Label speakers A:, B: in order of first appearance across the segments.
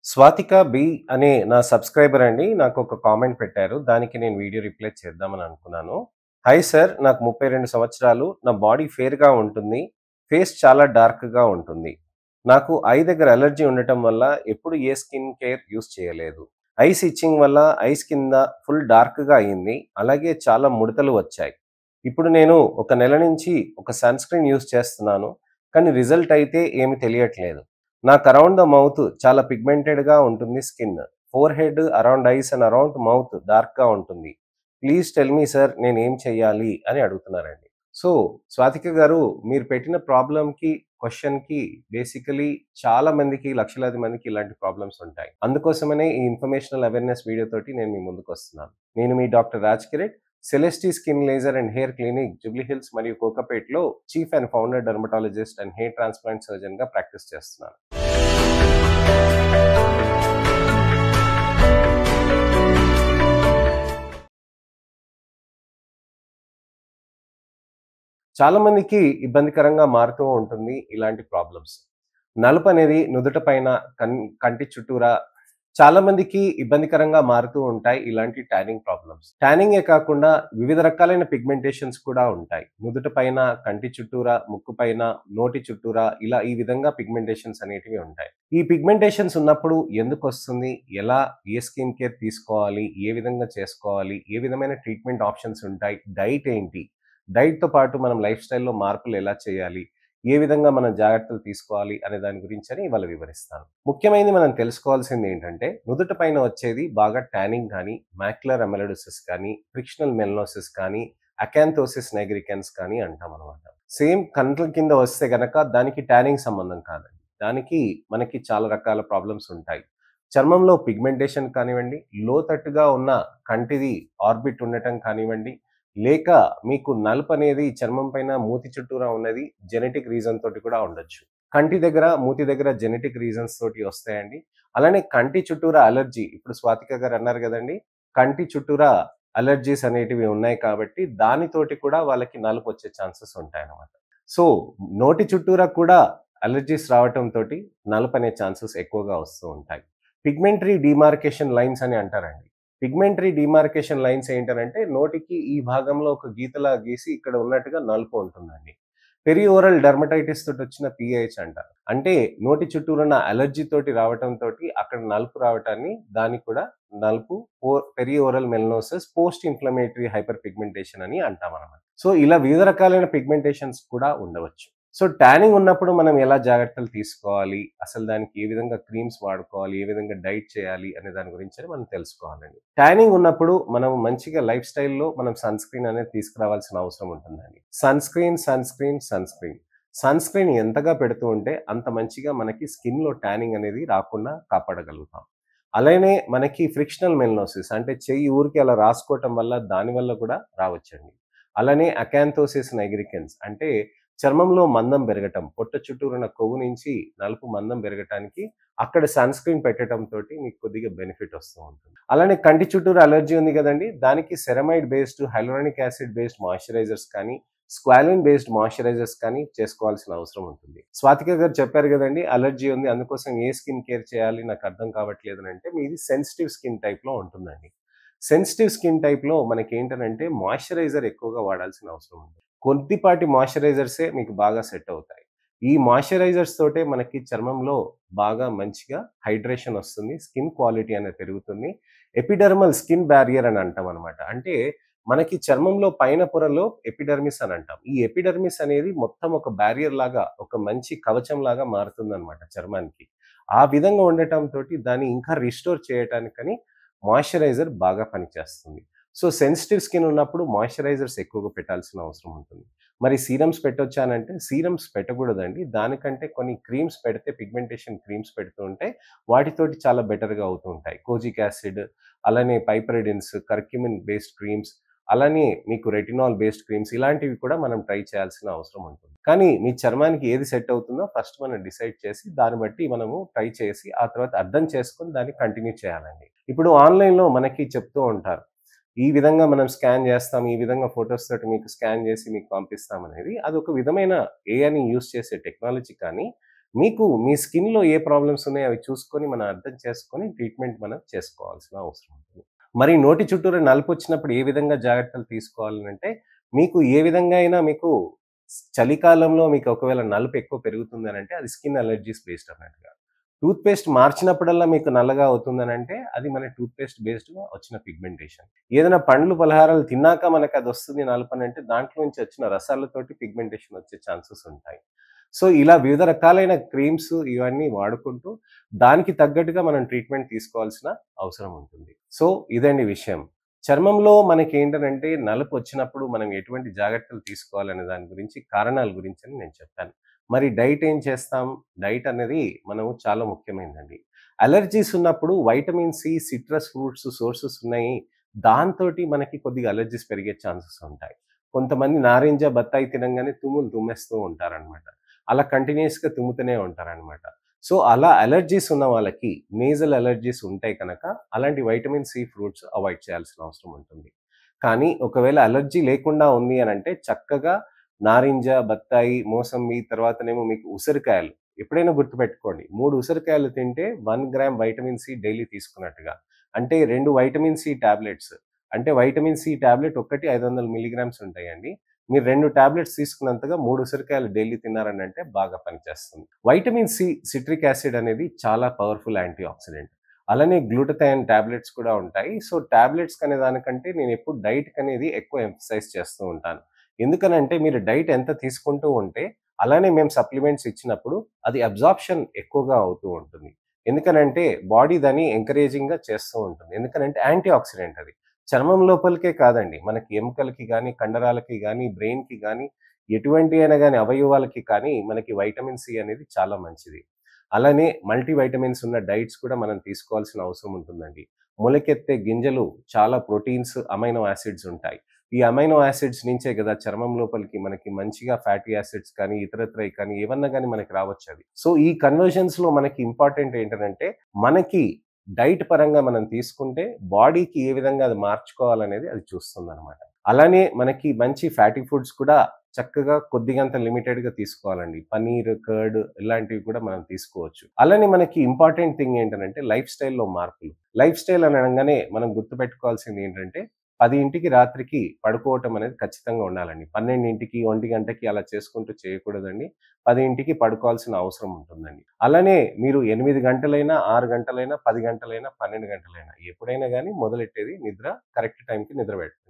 A: Swathika B అనే నా subscriber అండి నాకు ఒక కామెంట్ పెట్టారు. దానికి నేను వీడియో రిప్లై చేద్దామని అనుకున్నాను. హాయ్ సార్, నాకు 32 సంవత్సరాలు. నా బాడీ ఫెయిర్‌గా ఉంటుంది. ఫేస్ చాలా డార్క్‌గా ఉంటుంది. నాకు ఐ దగ్గర అలర్జీ ఉండటం వల్ల ఎప్పుడు ఏ స్కిన్ కేర్ యూజ్ చేయలేదు. ఐస్ ఇచ్చింగ్ వల్ల ఐస్ కింద ఫుల్ డార్క్‌గా అయింది. అలాగే చాలా ముడతలు వచ్చాయి. ఇప్పుడు నేను ఒక నెల నుంచి ఒక సన్ స్క్రీన్ యూజ్ చేస్తున్నాను. కానీ రిజల్ట్ అయితే ఏమి తెలియట్లేదు. నాకు అరౌండ్ ద మౌత్ చాలా పిగ్మెంటెడ్‌గా ఉంటుంది skin. Forehead, around eyes and around mouth డార్క్‌గా ఉంటుంది. ప్లీజ్ టెల్ మీ సార్, నేనేం చేయాలి అని అడుగుతున్నారండి. సో, స్వాతిక గారు, మీరు పెట్టిన ప్రాబ్లమ్‌కి, క్వెషన్‌కి బేసికల్లీ చాలా మందికి, లక్షలాది మందికి ఇలాంటి ప్రాబ్లమ్స్ ఉంటాయి. అందుకోసమనే ఈ ఇన్ఫర్మేషనల్ అవేర్‌నెస్ వీడియో తోటి నేను మీ ముందుకొస్తున్నాను. నేను మీ doctor Raj Kiret, Celestee skin laser and hair clinic, Jubilee Hills మరియు కోకాపేట్‌లో chief and founder dermatologist and hair transplant సర్జన్‌గా ప్రాక్టీస్ చేస్తున్నాను. చాలా మందికి ఇబ్బందికరంగా మారుతూ ఉంటుంది ఇలాంటి ప్రాబ్లమ్స్. నలుపనేది నుదుట పైన, కంటి చుట్టూరా చాలా మందికి ఇబ్బందికరంగా మారుతూ ఉంటాయి ఇలాంటి టానింగ్ ప్రాబ్లమ్స్. టానింగే కాకుండా వివిధ రకాలైన పిగ్మెంటేషన్స్ కూడా ఉంటాయి. నుదుట పైన, కంటి చుట్టూరా, ముక్కు పైన, నోటి చుట్టూరా ఇలా ఈ విధంగా పిగ్మెంటేషన్స్ అనేటివి ఉంటాయి. ఈ పిగ్మెంటేషన్స్ ఉన్నప్పుడు ఎందుకొస్తుంది? ఎలా, ఏ స్కిన్ కేర్ తీసుకోవాలి? ఏ విధంగా చేసుకోవాలి? ఏ విధమైన ట్రీట్మెంట్ ఆప్షన్స్ ఉంటాయి? డైట్ ఏంటి? డైట్‌తో పాటు మనం లైఫ్ స్టైల్‌లో మార్పులు ఎలా చేయాలి? ఏ విధంగా మనం జాగ్రత్తలు తీసుకోవాలి అనే దాని గురించని ఇవాళ వివరిస్తాను. ముఖ్యమైనది మనం తెలుసుకోవాల్సింది ఏంటంటే, నుదుట పైన వచ్చేది బాగా టానింగ్ కానీ, మాక్యులర్ అమెలోడోసిస్ కానీ, ఫ్రిక్షనల్ మెలనోసిస్ కానీ, అకాంతోసిస్ నైగ్రికన్స్ కానీ అంటామనమాట. సేమ్ కంట్ల కింద వస్తే గనక దానికి టానింగ్ సంబంధం కాదండి. దానికి మనకి చాలా రకాల ప్రాబ్లమ్స్ ఉంటాయి. చర్మంలో పిగ్మెంటేషన్ కానివ్వండి, లోతట్టుగా ఉన్న కంటిది ఆర్బిట్ ఉండటం కానివ్వండి, లేక మీకు నలుపనేది చర్మం పైన మూతి చుట్టూరా ఉన్నది జెనెటిక్ రీజన్ తోటి కూడా ఉండొచ్చు. కంటి దగ్గర, మూతి దగ్గర జెనెటిక్ రీజన్స్ తోటి వస్తాయండి. అలానే కంటి చుట్టూరా అలర్జీ, ఇప్పుడు స్వాతిక గారు అన్నారు గదండీ! కంటి చుట్టూరా అలర్జీస్ అనేటివి ఉన్నాయి కాబట్టి దానితోటి కూడా వాళ్ళకి నలుపొచ్చే ఛాన్సెస్ ఉంటాయన్నమాట. సో, నోటి చుట్టూరా కూడా అలర్జీస్ రావటంతోటి నలుపనే ఛాన్సెస్ ఎక్కువగా వస్తూ ఉంటాయి. పిగ్మెంటరీ డీమార్కేషన్ లైన్స్ అని అంటారండి. పిగ్మెంటరీ డీమార్కేషన్ లైన్స్ ఏంటనంటే, నోటికి ఈ భాగంలో ఒక గీతలా గీసి ఇక్కడ ఉన్నట్టుగా నలుపు ఉంటుందండి. పెరియోరల్ డెర్మటైటిస్ తోటొచ్చిన పీఐహెచ్ అంటారు. అంటే నోటి చుట్టూరున్న అలర్జీ తోటి రావటంతోటి అక్కడ నలుపు రావటాన్ని, దాన్ని కూడా నలుపు perioral melanosis post inflammatory hyper pigmentation అని అంటామనమాట. సో, ఇలా వివిధ రకాలైన పిగ్మెంటేషన్స్ కూడా ఉండవచ్చు. సో, టానింగ్ ఉన్నప్పుడు మనం ఎలా జాగ్రత్తలు తీసుకోవాలి? అసలు దానికి ఏ విధంగా క్రీమ్స్ వాడుకోవాలి? ఏ విధంగా డైట్ చేయాలి? అనే దాని గురించని మనం తెలుసుకోవాలండి. టానింగ్ ఉన్నప్పుడు మనం మంచిగా లైఫ్ స్టైల్‌లో మనం సన్ స్క్రీన్ అనేది తీసుకురావాల్సిన అవసరం ఉంటుందండి. Sunscreen, sunscreen, sunscreen. Sunscreen ఎంతగా పెడుతూ ఉంటే అంత మంచిగా మనకి స్కిన్‌లో టానింగ్ అనేది రాకుండా కాపాడగలుగుతాం. అలానే మనకి ఫ్రిక్షనల్ మెలనోసిస్ అంటే చెయ్యి ఊరికే అలా రాసుకోవటం వల్ల, దాని వల్ల కూడా రావచ్చండి. అలానే అకాంతోసిస్ నైగ్రికన్స్ అంటే చర్మంలో మందం పెరగటం, పొట్ట చుట్టూరున్న కొవ్వు నుంచి నలుపు మందం పెరగటానికి అక్కడ సన్ స్క్రీన్ పెట్టటంతోటి మీకు కొద్దిగా బెనిఫిట్ వస్తూ ఉంటుంది. అలానే కంటి చుట్టూరు అలర్జీ ఉంది కదండీ! దానికి ceramide based, hyaluronic acid based moisturisers కానీ, స్క్వాలిన్ బేస్డ్ మాయిశ్చరైజర్స్ కానీ చేసుకోవాల్సిన అవసరం ఉంటుంది. స్వాతిక గారు చెప్పారు కదండీ! అలర్జీ ఉంది, అందుకోసం ఏ స్కిన్ కేర్ చేయాలి నాకు అర్థం కావట్లేదు అంటే, మీది సెన్సిటివ్ స్కిన్ టైప్‌లో ఉంటుందండి. సెన్సిటివ్ స్కిన్ టైప్‌లో మనకేంటనంటే మాయిశ్చరైజర్ ఎక్కువగా వాడాల్సిన అవసరం ఉంది. కొద్దిపాటి మాయిశ్చరైజర్సే మీకు బాగా సెట్ అవుతాయి. ఈ మాయిశ్చరైజర్స్ తోటే మనకి చర్మంలో బాగా మంచిగా హైడ్రేషన్ వస్తుంది. స్కిన్ క్వాలిటీ అనేది పెరుగుతుంది. ఎపిడెర్మల్ స్కిన్ బారియర్ అని అంటామనమాట. అంటే మనకి చర్మంలో పైన పొరలో ఎపిడెర్మిస్ అని అంటాం. ఈ ఎపిడెర్మిస్ అనేది మొత్తం ఒక బారియర్ లాగా, ఒక మంచి కవచం లాగా మారుతుందనమాట చర్మానికి. ఆ విధంగా ఉండటంతోటి దాన్ని ఇంకా రిస్టోర్ చేయటానికని మాయిశ్చరైజర్ బాగా పనిచేస్తుంది. సో, సెన్సిటివ్ స్కిన్ ఉన్నప్పుడు మాయిశ్చరైజర్స్ ఎక్కువగా పెట్టాల్సిన అవసరం ఉంటుంది. మరి సీరమ్స్ పెట్టొచ్చా అనంటే, సీరమ్స్ పెట్టకూడదండి. దానికంటే కొన్ని క్రీమ్స్ పెడితే, పిగ్మెంటేషన్ క్రీమ్స్ పెడుతూ ఉంటే వాటితోటి చాలా బెటర్‌గా అవుతూ ఉంటాయి. కోజిక్ యాసిడ్, అలానే పైపరిడిన్స్, కర్క్యుమిన్ బేస్డ్ క్రీమ్స్, అలానే మీకు రెటినాల్ బేస్డ్ క్రీమ్స్ ఇలాంటివి కూడా మనం ట్రై చేయాల్సిన అవసరం ఉంటుంది. కానీ మీ చర్మానికి ఏది సెట్ అవుతుందో ఫస్ట్ మనం డిసైడ్ చేసి, దాన్ని బట్టి మనము ట్రై చేసి, ఆ తర్వాత అర్థం చేసుకొని దాన్ని కంటిన్యూ చేయాలండి. ఇప్పుడు ఆన్‌లైన్‌లో మనకి చెప్తూ ఉంటారు. ఈ విధంగా మనం స్కాన్ చేస్తాం, ఈ విధంగా ఫోటోస్ తోటి మీకు స్కాన్ చేసి మీకు పంపిస్తామనేది. అదొక విధమైన ఏఐని యూజ్ చేసే టెక్నాలజీ కానీ, మీకు మీ స్కిన్‌లో ఏ ప్రాబ్లమ్స్ ఉన్నాయో అవి చూసుకొని మనం అర్థం చేసుకొని ట్రీట్మెంట్ మనం చేసుకోవాల్సిన అవసరం ఉంటుంది. మరి నోటి చుట్టూరా నలుపొచ్చినప్పుడు ఏ విధంగా జాగ్రత్తలు తీసుకోవాలనంటే, మీకు ఏ విధంగా అయినా మీకు చలికాలంలో మీకు ఒకవేళ నలుపు ఎక్కువ పెరుగుతుందనంటే అది స్కిన్ అలర్జీస్ బేస్డ్ అన్నట్టుగా. టూత్ పేస్ట్ మార్చినప్పుడల్లా మీకు నల్లగా అవుతుందనంటే అది మన టూత్ పేస్ట్ బేస్డ్‌గా వచ్చిన పిగ్మెంటేషన్. ఏదైనా పండ్లు, పలహారాలు తిన్నాక మనకదొస్తుంది నలుపనంటే దాంట్లో నుంచి వచ్చిన రసాలతోటి పిగ్మెంటేషన్ వచ్చే ఛాన్సెస్ ఉంటాయి. సో, ఇలా వివిధ రకాలైన క్రీమ్స్ ఇవన్నీ వాడుకుంటూ దానికి తగ్గట్టుగా మనం ట్రీట్మెంట్ తీసుకోవాల్సిన అవసరం ఉంటుంది. సో, ఇదండి విషయం. చర్మంలో మనకేంటనంటే నలుపొచ్చినప్పుడు మనం ఎటువంటి జాగ్రత్తలు తీసుకోవాలనే దాని గురించి, కారణాల గురించని నేను చెప్పాను. మరి డైట్ ఏం చేస్తాం? డైట్ అనేది మనం చాలా ముఖ్యమైనదండి. అలర్జీస్ ఉన్నప్పుడు vitamin C, citrus fruits sources ఉన్నాయి. దాంతోటి మనకి కొద్దిగా అలర్జీస్ పెరిగే ఛాన్సెస్ ఉంటాయి. కొంతమంది నారింజ, బత్తాయి తినంగానే తుమ్ములు తుమ్మేస్తూ ఉంటారనమాట. అలా కంటిన్యూయస్‌గా తుమ్ముతూనే ఉంటారనమాట. సో, అలా అలర్జీస్ ఉన్న వాళ్ళకి నేజల్ అలర్జీస్ ఉంటాయి కనుక అలాంటి వైటమిన్ సి ఫ్రూట్స్ అవాయిడ్ చేయాల్సిన అవసరం ఉంటుంది. కానీ ఒకవేళ అలర్జీ లేకుండా ఉంది అనంటే చక్కగా నారింజ, బత్తాయి, మోసంబి తర్వాతనేమో మీకు ఉసిరికాయలు. ఎప్పుడైనా గుర్తుపెట్టుకోండి. 3 ఉసిరికాయలు తింటే 1 గ్రామ్ వైటమిన్ సి డైలీ తీసుకున్నట్టుగా. అంటే 2 వైటమిన్ సి టాబ్లెట్స్. అంటే వైటమిన్ సి టాబ్లెట్ ఒక్కటి 500 మిల్లీగ్రామ్స్ ఉంటాయండి. మీరు 2 టాబ్లెట్స్ తీసుకున్నంతగా 3 ఉసిరికాయలు డైలీ తిన్నారనంటే బాగా పనిచేస్తుంది. వైటమిన్ సి, సిట్రిక్ యాసిడ్ అనేది చాలా పవర్‌ఫుల్ యాంటీ ఆక్సిడెంట్. అలానే గ్లూటథైన్ టాబ్లెట్స్ కూడా ఉంటాయి. సో, టాబ్లెట్స్ కనే దానికంటే నేనెప్పుడు డైట్‌కనేది ఎక్కువ ఎంఫసైజ్ చేస్తూ ఉంటాను. ఎందుకనంటే మీరు డైట్ ఎంత తీసుకుంటూ ఉంటే, అలానే మేము సప్లిమెంట్స్ ఇచ్చినప్పుడు అది అబ్జార్ప్షన్ ఎక్కువగా అవుతూ ఉంటుంది. ఎందుకనంటే బాడీ దాన్ని ఎంకరేజింగ్‌గా చేస్తూ ఉంటుంది. ఎందుకనంటే యాంటీ ఆక్సిడెంట్ అది. చర్మం లోపలికే కాదండి. మనకి ఎముకలకి గానీ, కండరాలకి గానీ, బ్రెయిన్‌కి గానీ, ఎటువంటి అయినా గానీ అవయవాలకి కానీ మనకి వైటమిన్ సి అనేది చాలా మంచిది. అలానే మల్టీ వైటమిన్స్ ఉన్న డైట్స్ కూడా మనం తీసుకోవాల్సిన అవసరం ఉంటుందండి. మొలకెత్తే గింజలు చాలా ప్రోటీన్స్, అమైనో యాసిడ్స్ ఉంటాయి. ఈ అమైనో యాసిడ్స్ నుంచే గదా చర్మం లోపలికి మనకి మంచిగా ఫ్యాటీ యాసిడ్స్ కానీ, ఇతరత్రయి కానీ ఏవన్నా గానీ మనకి రావచ్చవి. సో, ఈ కన్వర్జన్స్‌లో మనకి ఇంపార్టెంట్ ఏంటనంటే, మనకి డైట్ పరంగా మనం తీసుకుంటే బాడీకి ఏ విధంగా అది మార్చుకోవాలనేది అది చూస్తుందనమాట. అలానే మనకి మంచి ఫ్యాటీ ఫుడ్స్ కూడా చక్కగా కొద్దిగంత లిమిటెడ్‌గా తీసుకోవాలండి. పన్నీర్, కర్డ్ ఇలాంటివి కూడా మనం తీసుకోవచ్చు. అలానే మనకి ఇంపార్టెంట్ థింగ్ ఏంటనంటే లైఫ్ స్టైల్‌లో మార్పులు. లైఫ్ స్టైల్ అని అనంగానే మనం గుర్తుపెట్టుకోవాల్సింది ఏంటంటే 10కి రాత్రికి పడుకోవటం అనేది ఖచ్చితంగా ఉండాలండి. 12కి, 1 అలా చేసుకుంటూ చేయకూడదండి. 10కి పడుకోవాల్సిన అవసరం ఉంటుందండి. అలానే మీరు 8 గంటలైనా, 6 గంటలైనా, 10 గంటలైనా, 12 గంటలైనా ఎప్పుడైనా గానీ మొదలెట్టేది నిద్ర కరెక్ట్ టైంకి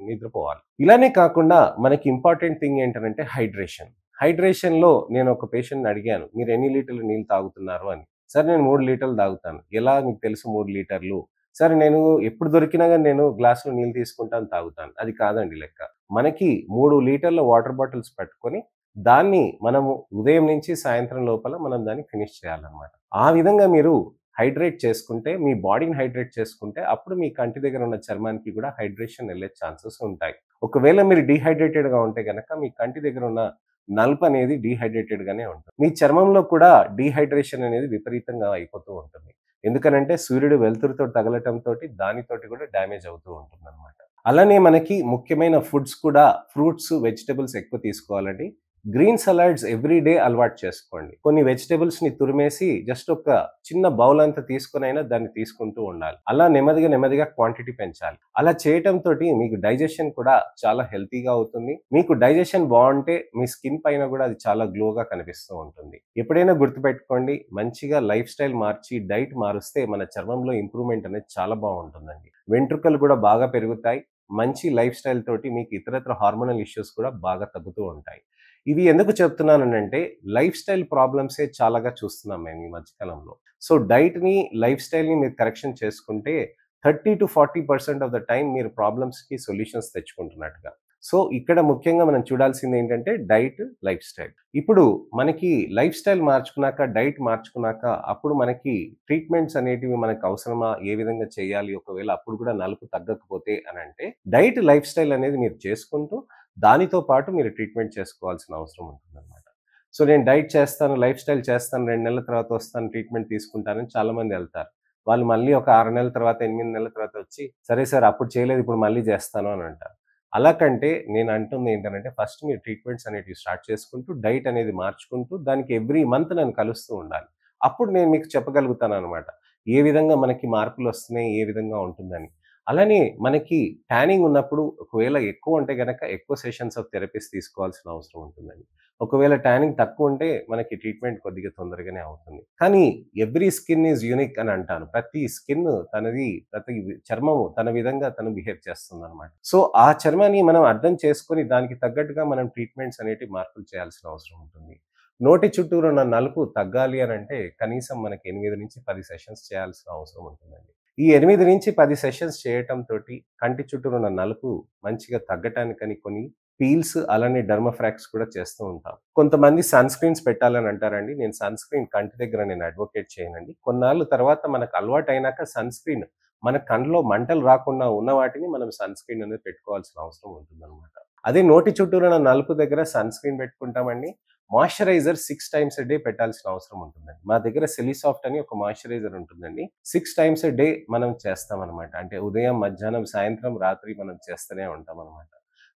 A: నిద్రపోవాలి. ఇలానే కాకుండా మనకి ఇంపార్టెంట్ థింగ్ ఏంటనంటే హైడ్రేషన్. హైడ్రేషన్‌లో నేనొక పేషెంట్‌ని అడిగాను. "మీరు ఎన్ని లీటర్లు నీళ్ళు తాగుతున్నారు" అని. "సార్ నేను 3 లీటర్లు తాగుతాను." "ఎలా మీకు తెలుసు 3 లీటర్లు?" "సార్ నేను ఎప్పుడు దొరికినా గాని నేను గ్లాస్‌లో నీళ్ళు తీసుకుంటాను, తాగుతాను." అది కాదండి లెక్క. మనకి 3 లీటర్ల వాటర్ బాటిల్స్ పట్టుకొని దాన్ని మనము ఉదయం నుంచి సాయంత్రం లోపల మనం దాన్ని ఫినిష్ చేయాలన్నమాట. ఆ విధంగా మీరు హైడ్రేట్ చేసుకుంటే, మీ బాడీని హైడ్రేట్ చేసుకుంటే, అప్పుడు మీ కంటి దగ్గర ఉన్న చర్మానికి కూడా హైడ్రేషన్ ఎళ్ళే ఛాన్సెస్ ఉంటాయి. ఒకవేళ మీరు డీహైడ్రేటెడ్‌గా ఉంటే గనక మీ కంటి దగ్గర ఉన్న నలుపనేది డీహైడ్రేటెడ్‌గానే ఉంటుంది. మీ చర్మంలో కూడా డీహైడ్రేషన్ అనేది విపరీతంగా అయిపోతూ ఉంటుంది. ఎందుకనంటే సూర్యుడు వెలుతురుతో తగలటంతోటి దానితోటి కూడా డ్యామేజ్ అవుతూ ఉంటుందనమాట. అలానే మనకి ముఖ్యమైన ఫుడ్స్ కూడా ఫ్రూట్స్, వెజిటబుల్స్ ఎక్కువ తీసుకోవాలండి. గ్రీన్ సలాడ్స్ ఎవ్రీ డే అలవాటు చేసుకోండి. కొన్ని వెజిటబుల్స్‌ని తురిమేసి జస్ట్ ఒక చిన్న బౌల్ అంతా తీసుకొనైనా దాన్ని తీసుకుంటూ ఉండాలి. అలా నెమ్మదిగా, నెమ్మదిగా క్వాంటిటీ పెంచాలి. అలా చేయటంతోటి మీకు డైజెషన్ కూడా చాలా హెల్తీగా అవుతుంది. మీకు డైజెషన్ బావుంటే మీ స్కిన్ పైన గూడా అది చాలా గ్లోగా కనిపిస్తూ ఉంటుంది. ఎప్పుడైనా గుర్తుపెట్టుకోండి మంచిగా లైఫ్ స్టైల్ మార్చి డైట్ మారుస్తే మన చర్మంలో ఇంప్రూవ్‌మెంట్ అనేది చాలా బావుంటుందండి. వెంట్రుకలు గూడా బాగా పెరుగుతాయి. మంచి లైఫ్ స్టైల్ తోటి మీకు ఇతరత్ర హార్మోనల్ ఇష్యూస్ కూడా బాగా తగ్గుతూ ఉంటాయి. ఇవి ఎందుకు చెప్తున్నాననంటే, లైఫ్ స్టైల్ ప్రాబ్లమ్సే చాలాగా చూస్తున్నాం మేము ఈ మధ్య కాలంలో. సో, డైట్‌ని, లైఫ్ స్టైల్‌ని మీరు కరెక్షన్ చేసుకుంటే 30-40% ఆఫ్ ద టైమ్ మీరు ప్రాబ్లమ్స్‌కి సొల్యూషన్స్ తెచ్చుకుంటున్నట్టుగా. సో, ఇక్కడ ముఖ్యంగా మనం చూడాల్సిందేంటంటే డైట్, లైఫ్ స్టైల్. ఇప్పుడు మనకి లైఫ్ స్టైల్ మార్చుకున్నాక, డైట్ మార్చుకున్నాక, అప్పుడు మనకి ట్రీట్మెంట్స్ అనేటివి మనకు అవసరమా? ఏ విధంగా చేయాలి? ఒకవేళ అప్పుడు కూడా నలుపు తగ్గకపోతే అనంటే, డైట్, లైఫ్ స్టైల్ అనేది మీరు చేసుకుంటూ దానితో పాటు మీరు ట్రీట్మెంట్ చేసుకోవాల్సిన అవసరం ఉంటుందన్నమాట. సో, నేను డైట్ చేస్తాను, లైఫ్ స్టైల్ చేస్తాను, 2 నెలల తర్వాత వస్తాను, ట్రీట్మెంట్ తీసుకుంటానని చాలామంది ఎళ్తారు. వాళ్ళు మళ్ళీ ఒక 6 నెలల తర్వాత, 8 నెలల తర్వాత వచ్చి, "సరే సార్ అప్పుడు చేయలేదు ఇప్పుడు మళ్ళీ చేస్తాను" అని అంటారు. అలా కంటే నేను అంటుంది ఏంటనంటే ఫస్ట్ మీరు ట్రీట్మెంట్స్ అనేటివి స్టార్ట్ చేసుకుంటూ, డైట్ అనేది మార్చుకుంటూ, దానికి ఎవ్రీ మంత్ నన్ను కలుస్తూ ఉండాలి. అప్పుడు నేను మీకు చెప్పగలుగుతాననమాట. ఏ విధంగా మనకి మార్పులొస్తున్నాయి, ఏ విధంగా ఉంటుందని. అలానే మనకి టానింగ్ ఉన్నప్పుడు ఒకవేళ ఎక్కువ ఉంటే గనక ఎక్కువ సెషన్స్ ఆఫ్ థెరపీస్ తీసుకోవాల్సిన అవసరం ఉంటుందండి. ఒకవేళ టానింగ్ తక్కువుంటే మనకి ట్రీట్మెంట్ కొద్దిగా తొందరగానే అవుతుంది. కానీ ఎవ్రి స్కిన్ ఈజ్ యూనిక్ అని అంటాను. ప్రతి స్కిన్ తనది, ప్రతి చర్మము తన విధంగా తను బిహేవ్ చేస్తుందనమాట. సో, ఆ చర్మాన్ని మనం అర్థం చేసుకొని దానికి తగ్గట్టుగా మనం ట్రీట్మెంట్స్ అనేటివి మార్పులు చేయాల్సిన అవసరం ఉంటుంది. నోటి చుట్టూరా ఉన్న నలుపు తగ్గాలి అనంటే కనీసం మనకి 8-10 సెషన్స్ చేయాల్సిన అవసరం ఉంటుందండి. ఈ 8-10 సెషన్స్ చేయటంతోటి కంటి చుట్టూరా ఉన్న నలుపు మంచిగా తగ్గటానికని కొన్ని పీల్స్ అలానే డెర్మాఫ్రాక్స్ కూడా చేస్తూ ఉంటాం. కొంతమంది సన్ స్క్రీన్స్ పెట్టాలని అంటారండి. నేను సన్ స్క్రీన్ కంటి దగ్గర నేను అడ్వొకేట్ చేయనండి. కొన్నాళ్ళు తర్వాత మనకు అలవాటయినాక సన్ స్క్రీన్ మన కంట్లో మంటలు రాకుండా ఉన్న వాటిని మనం సన్ స్క్రీన్ అనేది పెట్టుకోవాల్సిన అవసరం ఉంటుందన్నమాట. అదే నోటి చుట్టూరా ఉన్న నలుపు దగ్గర సన్ స్క్రీన్ పెట్టుకుంటామండి. మాయిశ్చరైజర్ 6 టైమ్స్ ఎ డే పెట్టాల్సిన అవసరం ఉంటుందండి. మా దగ్గర సెలిసాఫ్ట్ అని ఒక మాయిశ్చరైజర్ ఉంటుందండి. 6 టైమ్స్ ఎ డే మనం చేస్తామనమాట. అంటే ఉదయం, మధ్యాహ్నం, సాయంత్రం, రాత్రి మనం చేస్తూనే ఉంటామనమాట.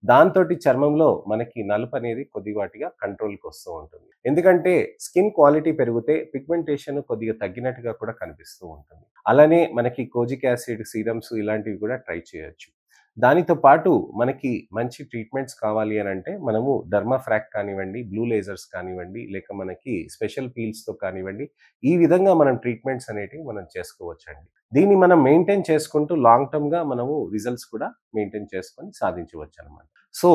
A: దాంతోటి చర్మంలో మనకి నలుపనేది కొద్దిపాటిగా కంట్రోల్‌కొస్తూ ఉంటుంది. ఎందుకంటే స్కిన్ క్వాలిటీ పెరిగితే పిగ్మెంటేషన్ కొద్దిగా తగ్గినట్టుగా కూడా కనిపిస్తూ ఉంటుంది. అలానే మనకి కోజిక్ యాసిడ్ సీరమ్స్ ఇలాంటివి కూడా ట్రై చేయొచ్చు. దానితో పాటు మనకి మంచి ట్రీట్మెంట్స్ కావాలి అనంటే మనము డెర్మాఫ్రాక్ కానివ్వండి, బ్లూ లేజర్స్ కానివ్వండి, లేక మనకి స్పెషల్ పీల్స్‌తో కానివ్వండి, ఈ విధంగా మనం ట్రీట్మెంట్స్ అనేటివి మనం చేసుకోవచ్చండి. దీన్ని మనం మెయింటైన్ చేసుకుంటూ లాంగ్ టర్మ్‌గా మనము రిజల్ట్స్ కూడా మెయింటైన్ చేసుకొని సాధించవచ్చనమాట. సో,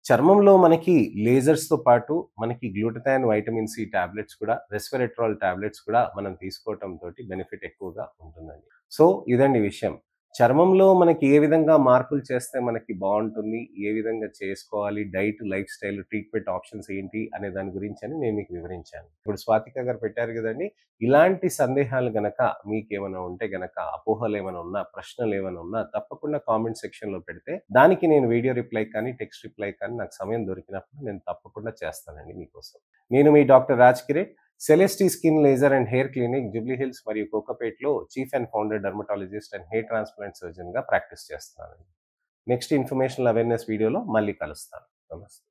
A: చర్మంలో మనకి లేజర్స్‌తో పాటు మనకి గ్లూటథైన్, వైటమిన్ సి టాబ్లెట్స్ కూడా, రెస్వెరాట్రాల్ టాబ్లెట్స్ కూడా మనం తీసుకోవటంతోటి బెనిఫిట్ ఎక్కువగా ఉంటుందండి. సో, ఇదండి విషయం. చర్మంలో మనకి ఏ విధంగా మార్పులు చేస్తే మనకి బావుంటుంది, ఏ విధంగా చేసుకోవాలి, diet, life style, treatment options ఏంటి అనే దాని గురించని నేను మీకు వివరించాను. ఇప్పుడు స్వాతిక గారు పెట్టారు గదండీ! ఇలాంటి సందేహాలు గనక మీకేమైనా ఉంటే గనక, అపోహలేమైనా ఉన్నా, ప్రశ్నలేమైనా ఉన్నా తప్పకుండా కామెంట్ సెక్షన్‌లో పెడితే, దానికి నేను వీడియో రిప్లై కానీ, టెక్స్ట్ రిప్లై కానీ నాకు సమయం దొరికినప్పుడు నేను తప్పకుండా చేస్తానండి మీకోసం. నేను మీ doctor Raj Kiret. Celestee skin laser and hair clinic Jubilee Hills మరియు కోకాపేట్‌లో chief and founder dermatologist and hair transplant సర్జన్‌గా ప్రాక్టీస్ చేస్తున్నానండి. నెక్స్ట్ ఇన్ఫర్మేషనల్ అవేర్‌నెస్ వీడియోలో మళ్ళీ కలుస్తాను. నమస్తే.